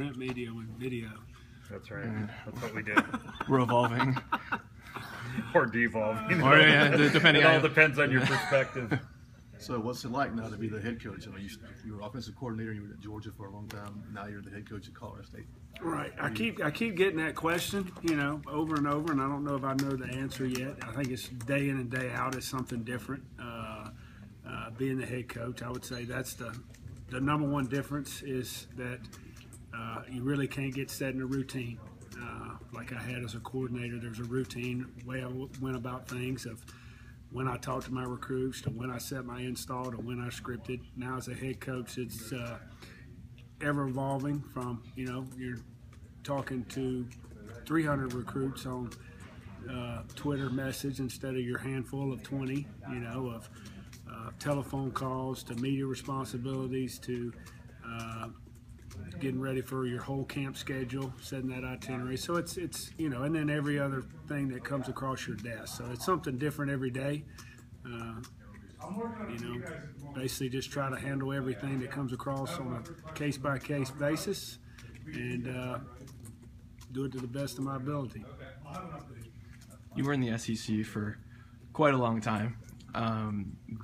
print media with video. That's right. That's what we do. We're evolving. Or devolving. Or, yeah, depending it all on depends on your perspective. So what's it like now to be the head coach? I mean, you were offensive coordinator, you were at Georgia for a long time. Now you're the head coach at Colorado State. Right. I keep getting that question, over and over, and I don't know if I know the answer yet. I think it's day in and day out is something different. Being the head coach, I would say that's the number one difference is that you really can't get set in a routine. Like I had as a coordinator, there's a routine way I went about things of when I talked to my recruits, to when I set my install, to when I scripted. Now as a head coach, it's ever evolving from, you're talking to 300 recruits on Twitter message instead of your handful of 20, of telephone calls to media responsibilities to getting ready for your whole camp schedule, setting that itinerary. So it's and then every other thing that comes across your desk. So it's something different every day. Basically just try to handle everything that comes across on a case-by-case basis and do it to the best of my ability. You were in the SEC for quite a long time.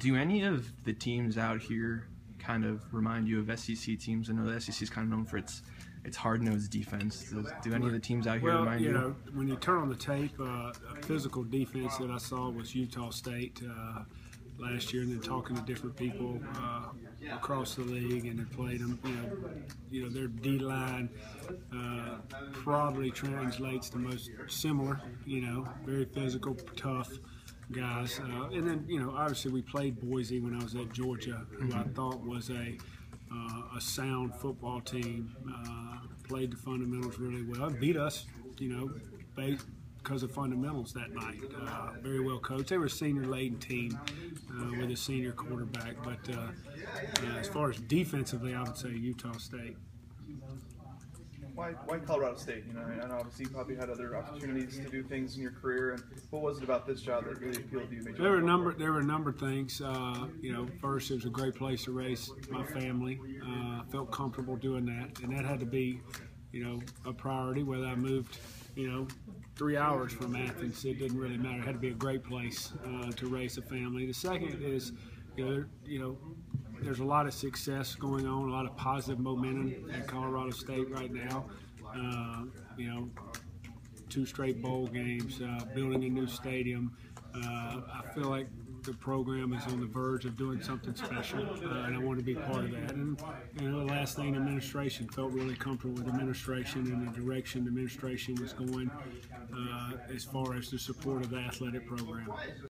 Do any of the teams out here kind of remind you of SEC teams? I know the SEC is kind of known for its hard-nosed defense. Do any of the teams out here remind you? When you turn on the tape, a physical defense that I saw was Utah State last year, and then talking to different people across the league and have played them. Their D-line probably translates to most similar. Very physical, tough guys, and then obviously we played Boise when I was at Georgia, who I thought was a sound football team. Played the fundamentals really well. Beat us, because of fundamentals that night. Very well coached. They were a senior-laden team with a senior quarterback, but as far as defensively, I would say Utah State. Why Colorado State? And obviously you probably had other opportunities to do things in your career. And what was it about this job that really appealed to you? There were a number of things. First, it was a great place to raise my family. I felt comfortable doing that, and that had to be, a priority. Whether I moved, 3 hours from Athens, it didn't really matter. It had to be a great place to raise a family. The second is, there's a lot of success going on, a lot of positive momentum at Colorado State right now. 2 straight bowl games, building a new stadium. I feel like the program is on the verge of doing something special, and I want to be part of that. And the last thing, administration. Felt really comfortable with administration and the direction the administration was going as far as the support of the athletic program.